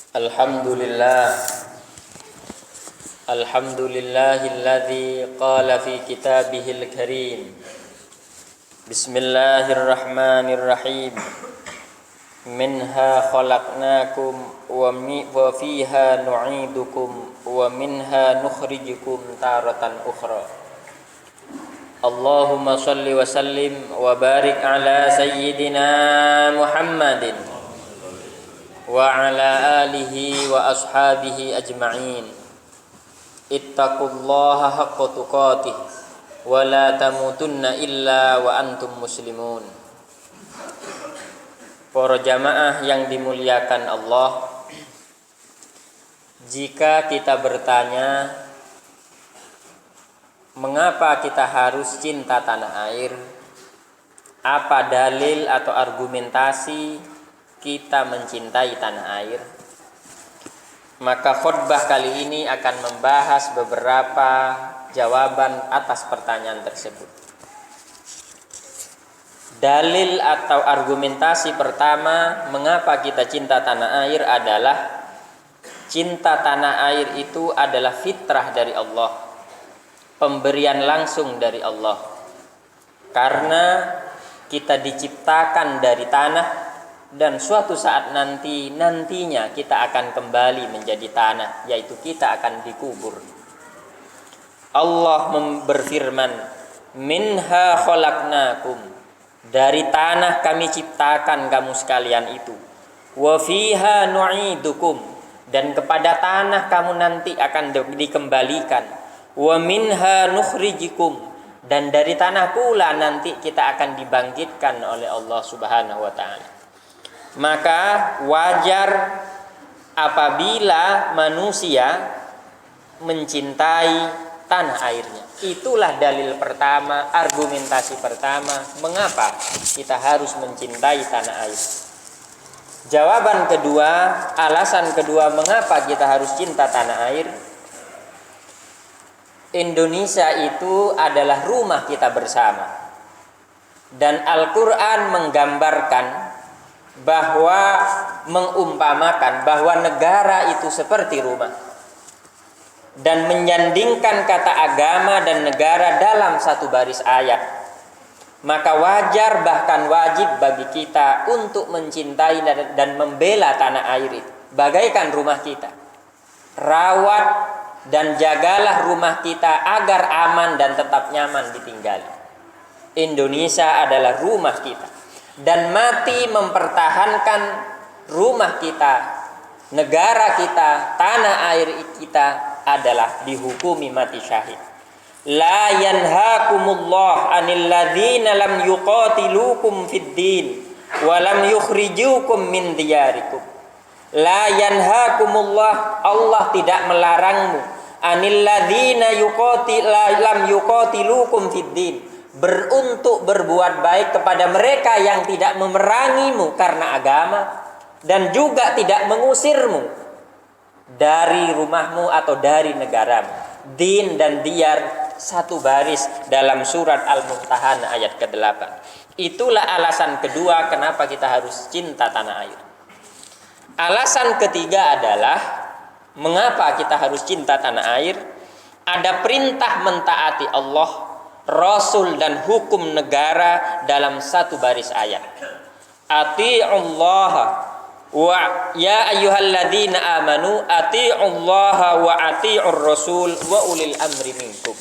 Alhamdulillah Alhamdulillahilladzi qala fi kitabihil karim Bismillahirrahmanirrahim Minha khalaqnakum wa fiha nu'idukum wa minha nukhrijukum taratan ukhra Allahumma salli wa sallim wa barik ala sayyidina Muhammadin wa ala alihi wa ashabihi ajma'in ittaqullaha haqqa tuqatih wa la tamutunna illa wa antum muslimun. Para jamaah yang dimuliakan Allah, jika kita bertanya mengapa kita harus cinta tanah air, apa dalil atau argumentasi kita mencintai tanah air, maka khutbah kali ini akan membahas beberapa jawaban atas pertanyaan tersebut. Dalil atau argumentasi pertama mengapa kita cinta tanah air adalah cinta tanah air itu adalah fitrah dari Allah, pemberian langsung dari Allah, karena kita diciptakan dari tanah dan suatu saat nantinya kita akan kembali menjadi tanah, yaitu kita akan dikubur. Allah berfirman, minha khalaqnakum, dari tanah kami ciptakan kamu sekalian itu, wa fiha nu'idukum, dan kepada tanah kamu nanti akan dikembalikan, wa minha nukhrijukum, dan dari tanah pula nanti kita akan dibangkitkan oleh Allah Subhanahu wa taala. Maka wajar apabila manusia mencintai tanah airnya. Itulah dalil pertama, argumentasi pertama mengapa kita harus mencintai tanah air. Jawaban kedua, alasan kedua mengapa kita harus cinta tanah air. Indonesia itu adalah rumah kita bersama. Dan Al-Quran menggambarkan bahwa mengumpamakan bahwa negara itu seperti rumah dan menyandingkan kata agama dan negara dalam satu baris ayat. Maka wajar bahkan wajib bagi kita untuk mencintai dan membela tanah air itu bagaikan rumah kita. Rawat dan jagalah rumah kita agar aman dan tetap nyaman ditinggali. Indonesia adalah rumah kita, dan mati mempertahankan rumah kita, negara kita, tanah air kita adalah dihukumi mati syahid. La yanhaakumullah 'anil ladzina lam yuqatilukum fid din wa lam yukhrijukum min diyarikum. La yanhaakumullah, Allah tidak melarangmu, 'anil ladzina lam yuqatilukum fid din, beruntuk berbuat baik kepada mereka yang tidak memerangimu karena agama dan juga tidak mengusirmu dari rumahmu atau dari negaramu. Din dan diyar satu baris dalam surat Al-Mumtahanah ayat ke-8. Itulah alasan kedua kenapa kita harus cinta tanah air. Alasan ketiga adalah mengapa kita harus cinta tanah air. Ada perintah mentaati Allah, Rasul dan hukum negara dalam satu baris ayat. Ati'ullaha wa ya ayyuhalladzina amanu ati'ullaha wa ati'ur rasul wa ulil amri minkum.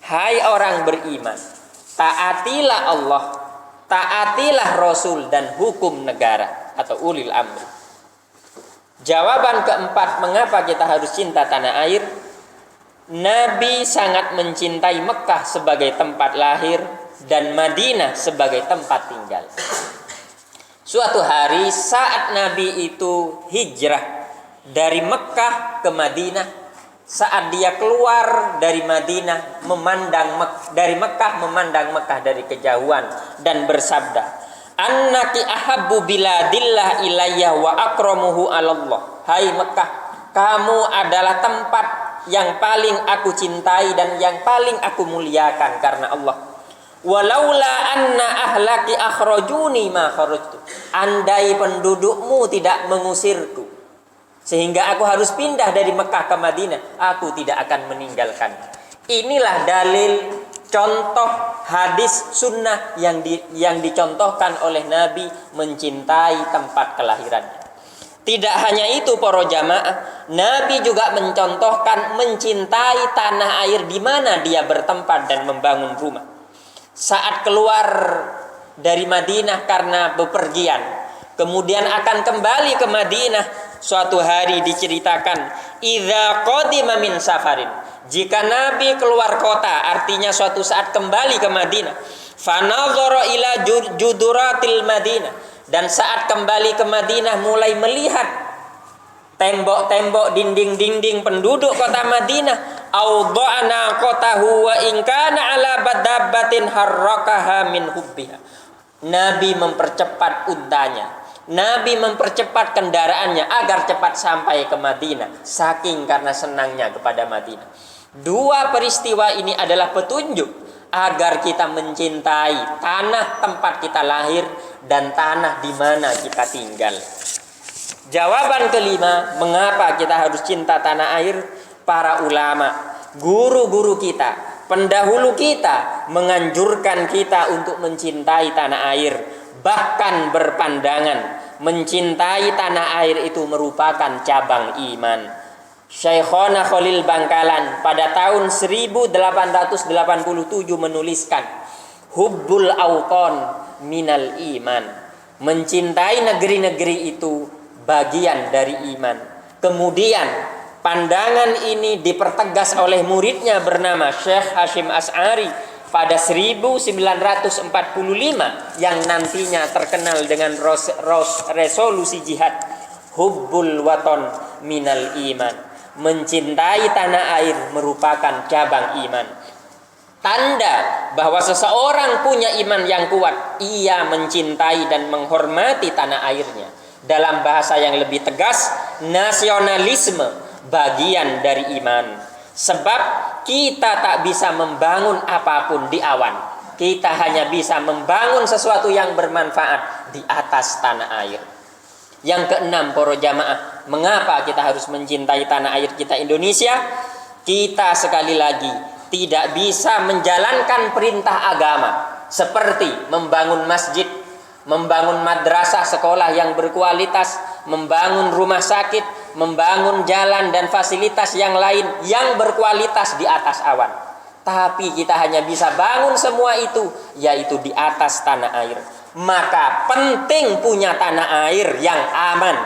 Hai orang beriman, taatilah Allah, taatilah Rasul dan hukum negara atau ulil amri. Jawaban keempat mengapa kita harus cinta tanah air. Nabi sangat mencintai Mekah sebagai tempat lahir dan Madinah sebagai tempat tinggal. Suatu hari saat Nabi itu hijrah dari Mekah ke Madinah, saat dia keluar dari Madinah dari Mekah memandang Mekah dari kejauhan dan bersabda, annaki ahabbu biladillah ilayya wa akramuhu alallah. Hai Mekah, kamu adalah tempat yang paling aku cintai dan yang paling aku muliakan karena Allah. Walaula anna ahlaki akhrajuni ma kharajtu. Andai pendudukmu tidak mengusirku, sehingga aku harus pindah dari Mekah ke Madinah. Aku tidak akan meninggalkan. Inilah dalil, contoh hadis sunnah yang dicontohkan oleh Nabi mencintai tempat kelahirannya. Tidak hanya itu para jamaah, Nabi juga mencontohkan mencintai tanah air di mana dia bertempat dan membangun rumah. Saat keluar dari Madinah karena bepergian, kemudian akan kembali ke Madinah, suatu hari diceritakan, idza qadima min safarin, jika Nabi keluar kota, artinya suatu saat kembali ke Madinah, fanadhara ila juduratil Madinah, dan saat kembali ke Madinah mulai melihat tembok-tembok, dinding-dinding penduduk kota Madinah, awda'na qatahu wa in kana ala badabbatin harrakaha min hubbiha. Nabi mempercepat untanya, Nabi mempercepat kendaraannya agar cepat sampai ke Madinah, saking karena senangnya kepada Madinah. Dua peristiwa ini adalah petunjuk agar kita mencintai tanah tempat kita lahir dan tanah di mana kita tinggal. Jawaban kelima, mengapa kita harus cinta tanah air? Para ulama, guru-guru kita, pendahulu kita menganjurkan kita untuk mencintai tanah air, bahkan berpandangan mencintai tanah air itu merupakan cabang iman. Syekhona Khalil Bangkalan pada tahun 1887 menuliskan, hubbul auton minal iman, mencintai negeri-negeri itu bagian dari iman. Kemudian pandangan ini dipertegas oleh muridnya bernama Syekh Hashim Asy'ari pada 1945 yang nantinya terkenal dengan resolusi jihad, hubbul waton minal iman, mencintai tanah air merupakan cabang iman. Tanda bahwa seseorang punya iman yang kuat, ia mencintai dan menghormati tanah airnya. Dalam bahasa yang lebih tegas, nasionalisme bagian dari iman. Sebab kita tak bisa membangun apapun di awan. Kita hanya bisa membangun sesuatu yang bermanfaat di atas tanah air. Yang keenam, para jamaah, mengapa kita harus mencintai tanah air kita Indonesia? Kita sekali lagi tidak bisa menjalankan perintah agama seperti membangun masjid, membangun madrasah sekolah yang berkualitas, membangun rumah sakit, membangun jalan dan fasilitas yang lain yang berkualitas di atas awan. Tapi kita hanya bisa bangun semua itu yaitu di atas tanah air. Maka penting punya tanah air yang aman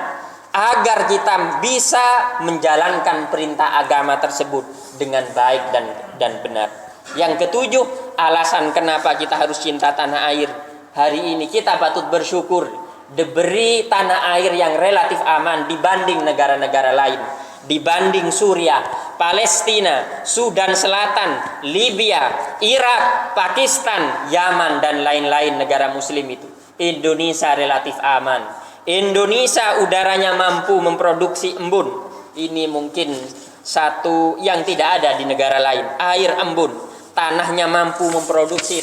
agar kita bisa menjalankan perintah agama tersebut dengan baik dan benar. Yang ketujuh, alasan kenapa kita harus cinta tanah air. Hari ini kita patut bersyukur diberi tanah air yang relatif aman dibanding negara-negara lain, dibanding Suriah, Palestina, Sudan Selatan, Libya, Irak, Pakistan, Yaman dan lain-lain negara muslim itu. Indonesia relatif aman. Indonesia udaranya mampu memproduksi embun. Ini mungkin satu yang tidak ada di negara lain. Air embun, tanahnya mampu memproduksi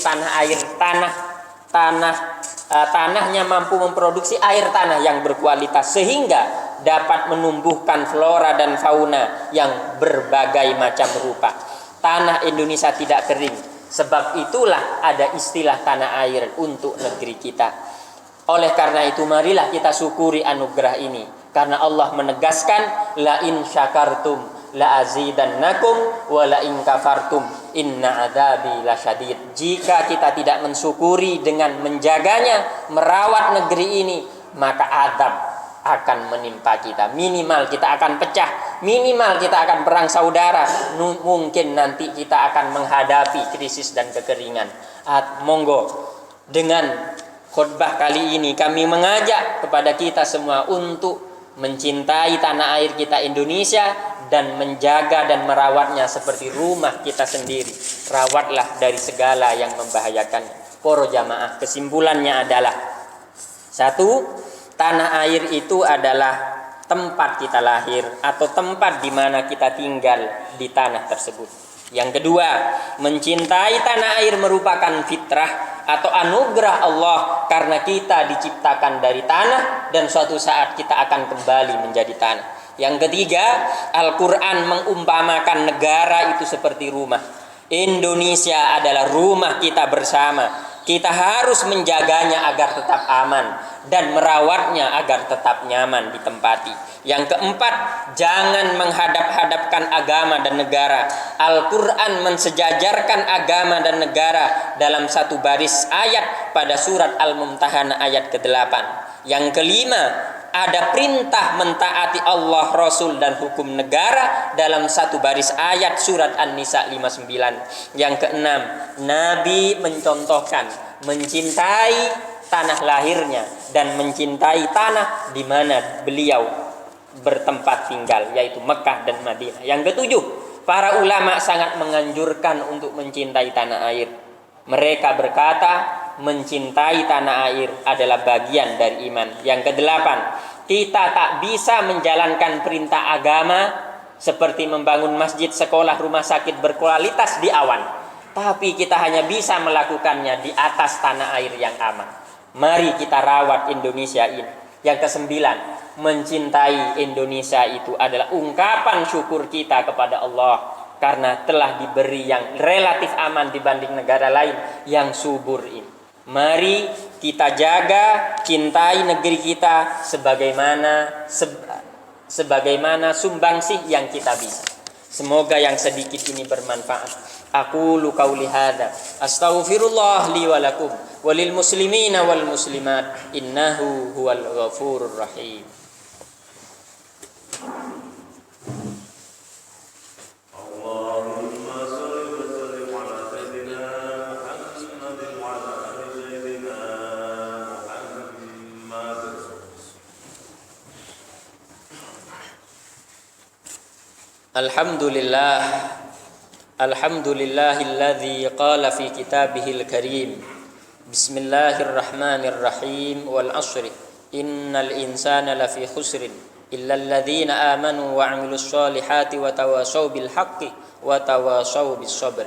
tanahnya mampu memproduksi air tanah yang berkualitas sehingga dapat menumbuhkan flora dan fauna yang berbagai macam rupa. Tanah Indonesia tidak kering, sebab itulah ada istilah tanah air untuk negeri kita. Oleh karena itu marilah kita syukuri anugerah ini, karena Allah menegaskan la in syakartum la azidannakum wa la in kafartum inna adzabi lasyadid. Jika kita tidak mensyukuri dengan menjaganya, merawat negeri ini, maka adab akan menimpa kita. Minimal kita akan pecah, minimal kita akan perang saudara, mungkin nanti kita akan menghadapi krisis dan kekeringan. Monggo, dengan khutbah kali ini kami mengajak kepada kita semua untuk mencintai tanah air kita Indonesia dan menjaga dan merawatnya seperti rumah kita sendiri. Rawatlah dari segala yang membahayakannya. Para jamaah, kesimpulannya adalah, satu, tanah air itu adalah tempat kita lahir atau tempat di mana kita tinggal di tanah tersebut. Yang kedua, mencintai tanah air merupakan fitrah atau anugerah Allah karena kita diciptakan dari tanah dan suatu saat kita akan kembali menjadi tanah. Yang ketiga, Al-Quran mengumpamakan negara itu seperti rumah. Indonesia adalah rumah kita bersama. Kita harus menjaganya agar tetap aman dan merawatnya agar tetap nyaman ditempati. Yang keempat, jangan menghadap-hadapkan agama dan negara. Al-Quran mensejajarkan agama dan negara dalam satu baris ayat pada surat Al-Mumtahanah ayat ke-8. Yang kelima, ada perintah mentaati Allah, Rasul dan hukum negara dalam satu baris ayat surat An-Nisa 59. Yang keenam, Nabi mencontohkan mencintai tanah lahirnya dan mencintai tanah di mana beliau bertempat tinggal, yaitu Mekah dan Madinah. Yang ketujuh, para ulama sangat menganjurkan untuk mencintai tanah air. Mereka berkata, mencintai tanah air adalah bagian dari iman. Yang kedelapan, kita tak bisa menjalankan perintah agama seperti membangun masjid, sekolah, rumah sakit berkualitas di awan, tapi kita hanya bisa melakukannya di atas tanah air yang aman. Mari kita rawat Indonesia ini. Yang kesembilan, mencintai Indonesia itu adalah ungkapan syukur kita kepada Allah karena telah diberi yang relatif aman dibanding negara lain yang subur ini. Mari kita jaga, cintai negeri kita sebagaimana sumbangsih yang kita bisa. Semoga yang sedikit ini bermanfaat. Aqulu qauli hadza astaghfirullah li wa lakum walil muslimina wal muslimat innahu huwal ghafurur rahim. Alhamdulillahilladzi qala fi kitabihil karim Bismillahirrahmanirrahim wal asri innal insana lafi khusrin illal ladzina amanu wa 'amilus solihati wa tawasaw bil haqqi wa tawasaw bis sabr.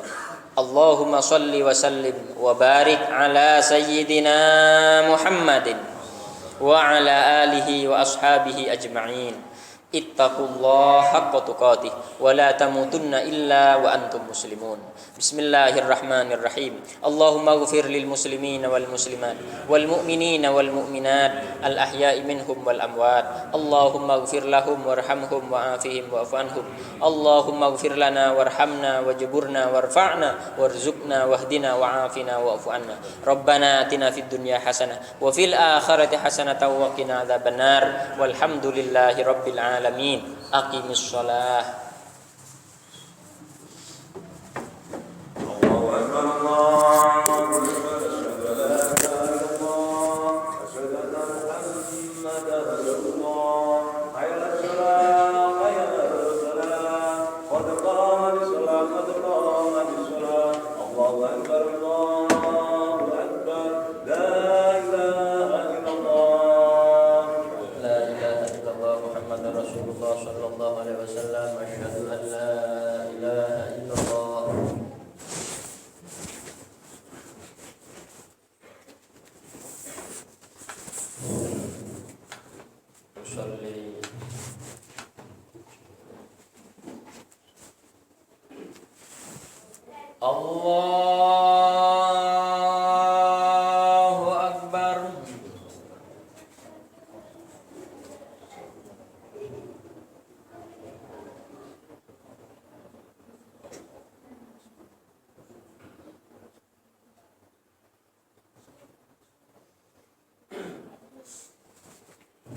Allahumma shalli wa sallim wa barik ala sayyidina Muhammadin wa ala alihi wa ashabihi ajma'in. Ittaqullaha haqqa tuqatih wa la tamutunna illa wa antum muslimun. Bismillahirrahmanirrahim. Allahumma ighfir lil muslimina wal muslimat wal mu'minina wal mu'minat al ahya'i minhum wal amwat. Allahumma ighfir lahum warhamhum wa'afihim wa'fu anhum. Allahumma ighfir lana warhamna wajburna warfa'na warzuqna wahdina wa'afina wa'fu anna. Rabbana atina fid dunya hasanah wa fil akhirati hasanatan wa qina adzabannar. Walhamdulillahi rabbil alamin. Aqimis shalah. Allahu akbar, Allahu akbar, asyhadu an la ilaha illallah, asyhadu anna Muhammadar rasulullah. Hayya 'alas shalah, hayya 'alas salah, qad qamatis shalah, qad qamatis shalah. Allahu akbar, Allahu akbar, la ilaha illallah, La ilaha illallah Muhammadar Rasulullah sallallahu alaihi wasallam. Asyhadu an la ilaha illallah. Sholli Allahu akbar.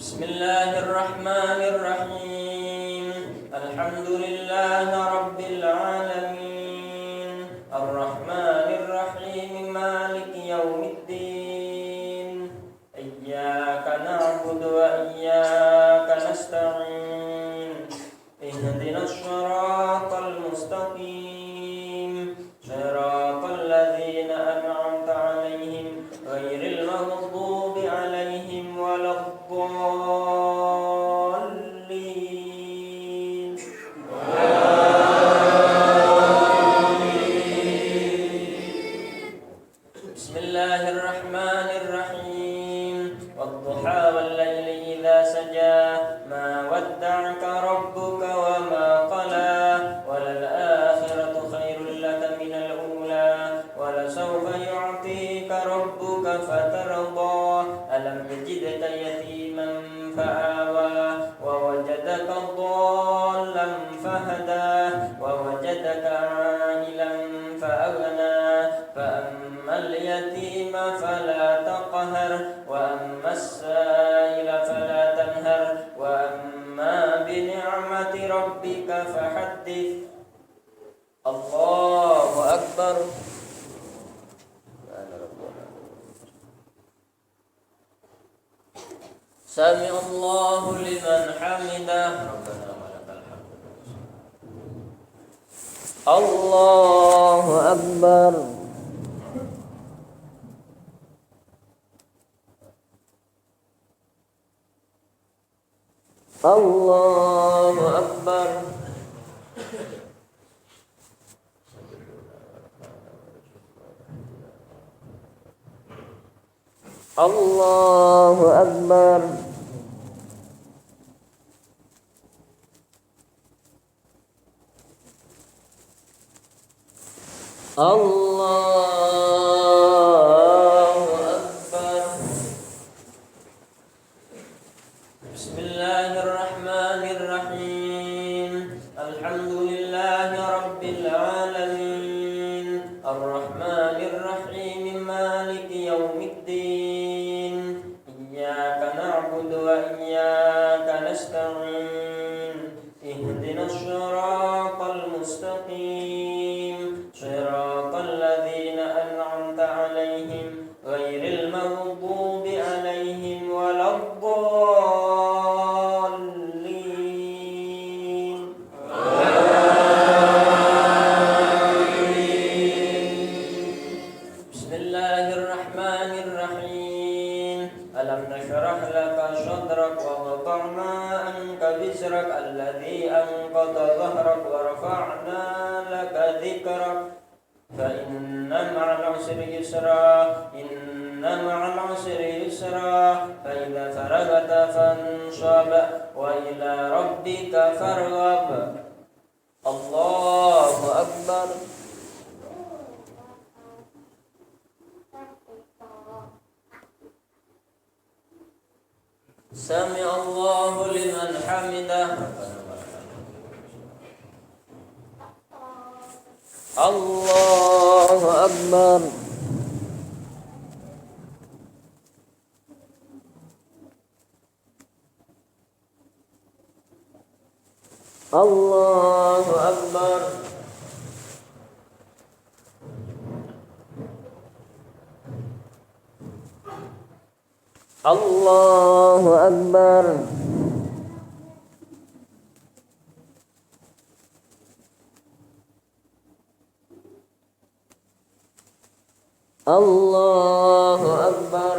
Bismillahirrahmanirrahim. Alhamdulillahi rabbil alamin. Arrahmanir rahim. Maliki yaumiddin. Iyyaka na'budu wa iyyaka nasta'in. Ihdinas shiratal mustaqim. Shiratal ladzina an'amta 'alaihim ghairil maghdubi 'alaihim waladdallin. ولسوف يعطيك ربك فترضى ألم يجدك يتيما فآوى ووجدك ضالا فهدى ووجدك عائلا فأغنى فأما اليتيم فلا تقهر وأما السائل فلا تنهر وأما بنعمة ربك فحدث. الله أكبر. سمع الله لمن حمده. ربنا ولك الحمد. الله أكبر. الله أكبر. الله أكبر. الله أكبر. بسم الله الرحمن الرحيم. الحمد لله رب العالمين الرحمن الرحيم مالك يوم الدين إياك نعبد وإياك نستعين اهدنا الصراط المستقيم صراط الذين أنعمت عليهم غير المغضوب عليهم ولا الضالين. بسم الله الرحمن الرحيم. ألم نشرح لك صدرك ووضعنا عنك وزرك الذي أنقض ظهرك ورفعنا لك ذكرك فإن مع العسر يسرا إن مع العسر يسرا فإذا فرغت فانصب وإلى ربك فارغب. الله أكبر. سمع الله لمن حمده. الله أكبر. الله أكبر. الله أكبر. الله أكبر.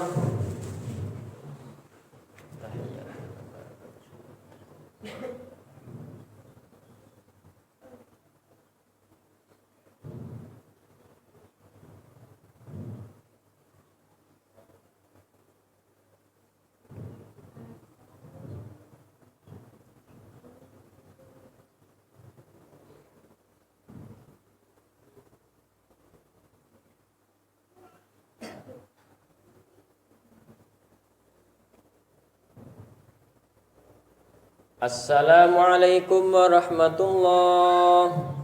Assalamualaikum warahmatullahi.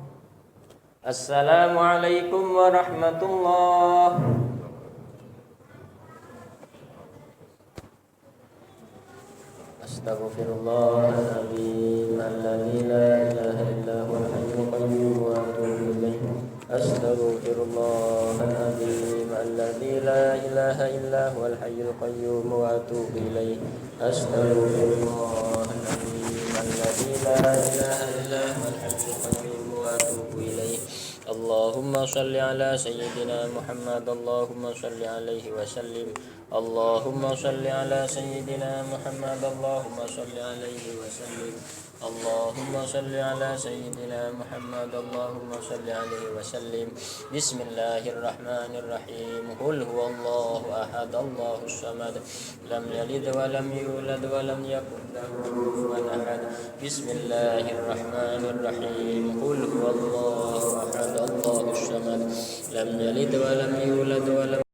Assalamualaikum warahmatullahi. Astaghfirullahaladzim alladzi la ilaha illa huwal hayyul qayyum wa atubu ilaih. Astaghfirullahaladzim alladzi la ilaha illa huwal hayyul qayyum wa atubu ilaih. Astaghfirullahaladzim الذي لا إله إلا هو الحي القيوم وأتوب إليه. اللهم صل على سيدنا محمد. اللهم صل عليه وسلم. اللهم صل على سيدنا محمد. اللهم صل عليه وسلم. اللهم صل على سيدنا محمد. اللهم صل عليه وسلم. بسم الله الرحمن الرحيم. قل هو الله أحد الله الصمد لم يلد ولم يولد ولم يكن له كفوا أحد. بسم الله الرحمن الرحيم. قل هو الله أحد الله الصمد lam yalid wa lam yulad wa lam